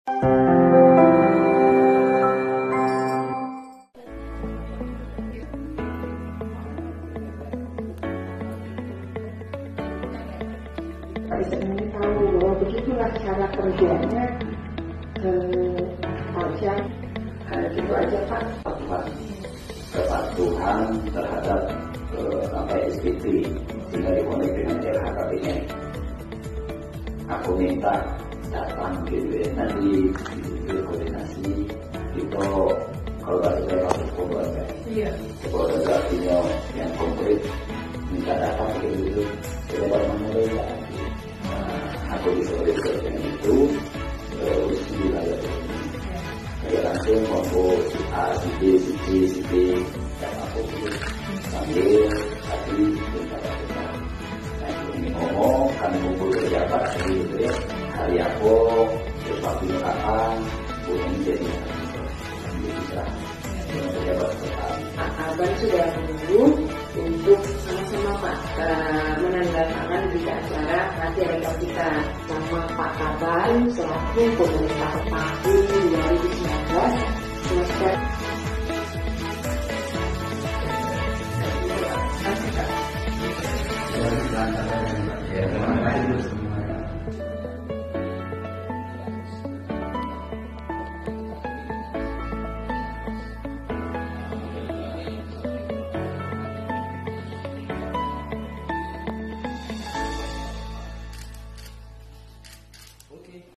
Sebenarnya tahu bahwa begitulah cara kerjanya pajak. Gitu aja Pak. Kepatuhan terhadap SPT sehingga dikonek dengan LHKPN. Aku minta datang gitu ya, nanti koordinasi itu kalau bahasa saya masuk keluarga. Iya. Keluarga artinya yang konkret minta datang gitu, coba mulai lagi. Aku bisa berdiskusi dengan itu terus di wilayah ini. Saya langsung mampu A, B, C, dan aku sambil tadi minta datang. Nah ini ngomong kami kumpul pejabat gitu ya. Hari aku sesuatu kapan punya jadi bisa pejabat kota. Abang sudah menunggu untuk sama-sama Pak menandatangan di acara nanti ada kita sama Pak Kaban selaku pemerintah tahun 2019 semester. Ya,